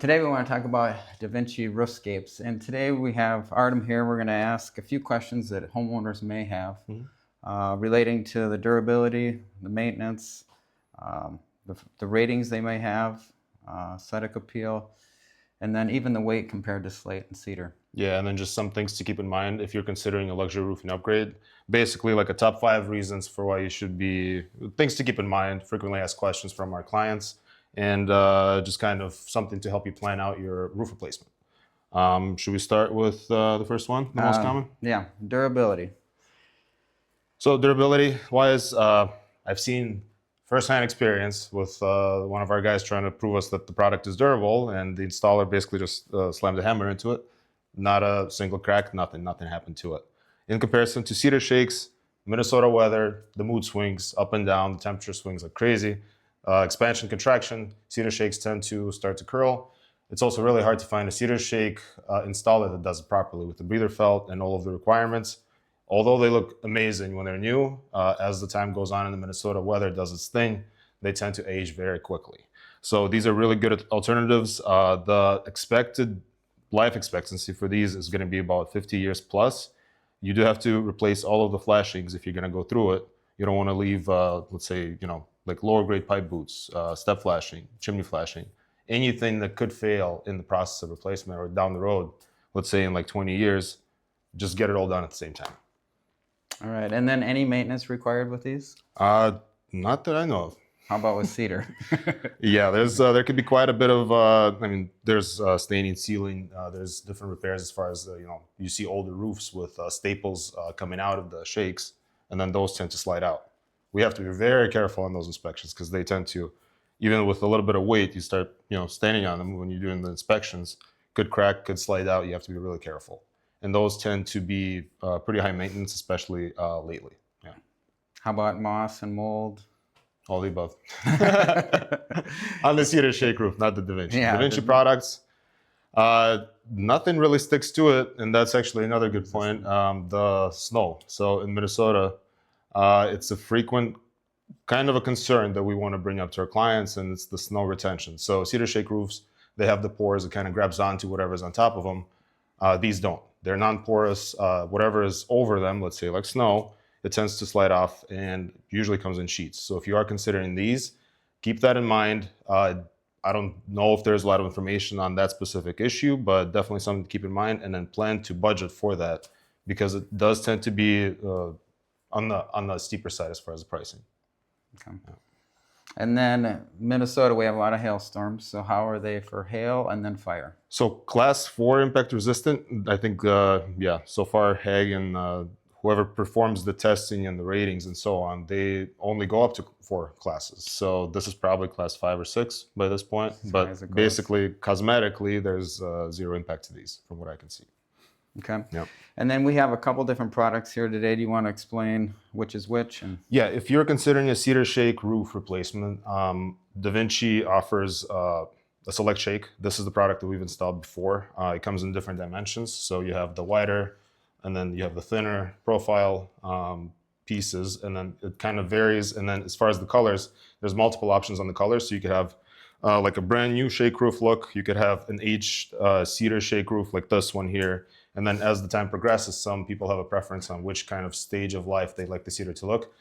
Today we want to talk about DaVinci roofscapes, and today we have Artem here. We're going to ask a few questions that homeowners may have relating to the durability, the maintenance, the ratings they may have, aesthetic appeal, and then even the weight compared to slate and cedar. Yeah, and then just some things to keep in mind if you're considering a luxury roofing upgrade. Basically, like a top 5 reasons for why you should be, things to keep in mind, frequently asked questions from our clients, and just kind of something to help you plan out your roof replacement. Should we start with the first one, the most common? Yeah, durability. So durability wise, I've seen firsthand experience with one of our guys trying to prove us that the product is durable, and the installer basically just slammed a hammer into it. Not a single crack, nothing happened to it. In comparison to cedar shakes, Minnesota weather, the mood swings up and down, the temperature swings like crazy. Expansion, contraction, cedar shakes tend to start to curl. It's also really hard to find a cedar shake installer that does it properly with the breather felt and all of the requirements. Although they look amazing when they're new, as the time goes on and the Minnesota weather does its thing, they tend to age very quickly. So these are really good alternatives. The expected life expectancy for these is going to be about 50 years plus. You do have to replace all of the flashings if you're going to go through it. You don't want to leave, let's say, like lower grade pipe boots, step flashing, chimney flashing, anything that could fail in the process of replacement or down the road, let's say in like 20 years, just get it all done at the same time. All right, and then any maintenance required with these? Not that I know of. How about with cedar? Yeah, there could be quite a bit of, there's staining, sealing, there's different repairs as far as, you see older roofs with staples coming out of the shakes, and then those tend to slide out. We have to be very careful on those inspections because they tend to, even with a little bit of weight, you start, standing on them when you're doing the inspections, could crack, could slide out. You have to be really careful. And those tend to be pretty high maintenance, especially lately. Yeah. How about moss and mold? All the above. On the cedar shake roof, not the DaVinci. Yeah, DaVinci products, nothing really sticks to it, and that's actually another good point. The snow. So in Minnesota, it's a frequent kind of a concern that we want to bring up to our clients, and it's the snow retention. So cedar shake roofs, they have the pores that kind of grabs onto whatever's on top of them. These don't. They're non-porous. Whatever is over them, let's say like snow, it tends to slide off and usually comes in sheets. So if you are considering these, keep that in mind. I don't know if there's a lot of information on that specific issue, but definitely something to keep in mind, and then plan to budget for that because it does tend to be on the steeper side as far as the pricing. Okay. Yeah. And then Minnesota, we have a lot of hailstorms. So how are they for hail and then fire? So class 4 impact resistant, I think, so far HAG and whoever performs the testing and the ratings and so on, they only go up to 4 classes. So this is probably class 5 or 6 by this point. But basically, cosmetically, there's 0 impact to these from what I can see. Okay. Yep. And then we have a couple different products here today. Do you want to explain which is which? Yeah, if you're considering a cedar shake roof replacement, DaVinci offers a select shake. This is the product that we've installed before. It comes in different dimensions. So you have the wider, and then you have the thinner profile pieces, and then it kind of varies. And then as far as the colors, there's multiple options on the colors. So you could have like a brand new shake roof look. You could have an aged cedar shake roof like this one here. And then as the time progresses, some people have a preference on which kind of stage of life they'd like the cedar to look.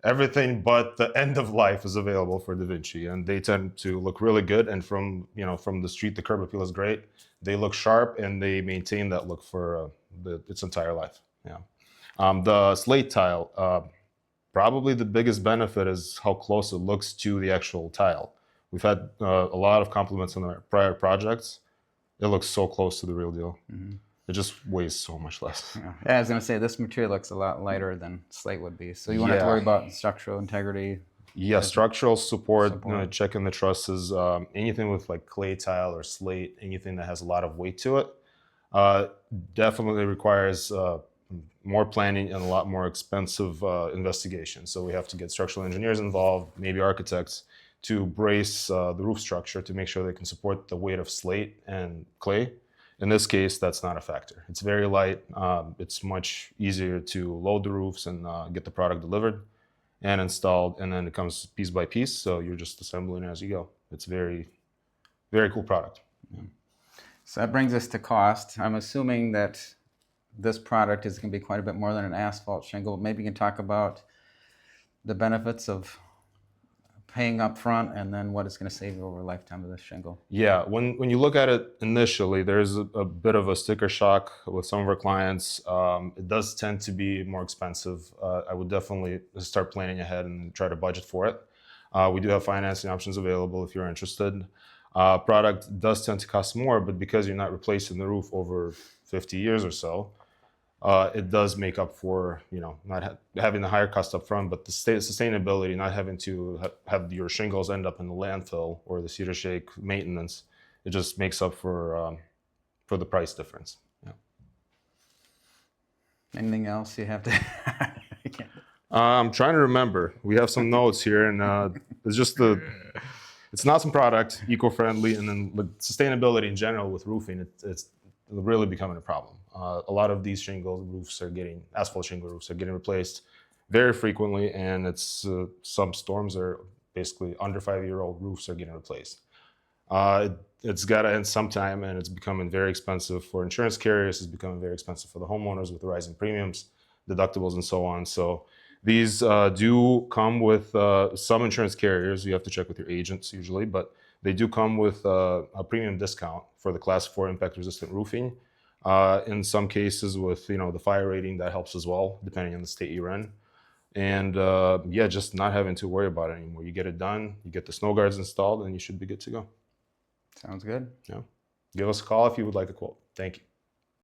Everything but the end of life is available for DaVinci, and they tend to look really good. And from the street, the curb appeal is great. They look sharp, and they maintain that look for its entire life. Yeah. The slate tile, probably the biggest benefit is how close it looks to the actual tile. We've had a lot of compliments on our prior projects. It looks so close to the real deal. Mm-hmm. It just weighs so much less. Yeah, I was going to say, this material looks a lot lighter than slate would be. So you won't have to worry about structural integrity. Yeah, structural support. Checking the trusses, anything with like clay tile or slate, anything that has a lot of weight to it, definitely requires more planning and a lot more expensive investigation. So we have to get structural engineers involved, maybe architects, to brace the roof structure to make sure they can support the weight of slate and clay. In this case, that's not a factor. It's very light. It's much easier to load the roofs and get the product delivered and installed, and then it comes piece by piece. So you're just assembling as you go. It's very, very cool product. Yeah. So that brings us to cost. I'm assuming that this product is going to be quite a bit more than an asphalt shingle. Maybe you can talk about the benefits of paying up front and then what it's going to save you over a lifetime of this shingle. Yeah, when you look at it initially, there's a bit of a sticker shock with some of our clients. It does tend to be more expensive. I would definitely start planning ahead and try to budget for it. We do have financing options available if you're interested. Product does tend to cost more, but because you're not replacing the roof over 50 years or so, it does make up for, you know, not having the higher cost up front, but the sustainability, not having to have your shingles end up in the landfill or the Cedar Shake maintenance. It just makes up for the price difference. Yeah. Anything else you have to? I'm trying to remember. We have some notes here, and it's just it's an awesome product, eco-friendly, and then with sustainability in general with roofing, it's really becoming a problem. A lot of these asphalt shingle roofs are getting replaced very frequently, and some storms are basically under 5-year-old roofs are getting replaced. It's got to end sometime, and it's becoming very expensive for insurance carriers. It's becoming very expensive for the homeowners with the rising premiums, deductibles, and so on. So these do come with some insurance carriers. You have to check with your agents usually, but they do come with a premium discount for the Class 4 impact-resistant roofing. In some cases with, you know, the fire rating, that helps as well, depending on the state you're in. And yeah, just not having to worry about it anymore. You get it done, you get the snow guards installed, and you should be good to go. Sounds good. Yeah. Give us a call if you would like a quote. Thank you.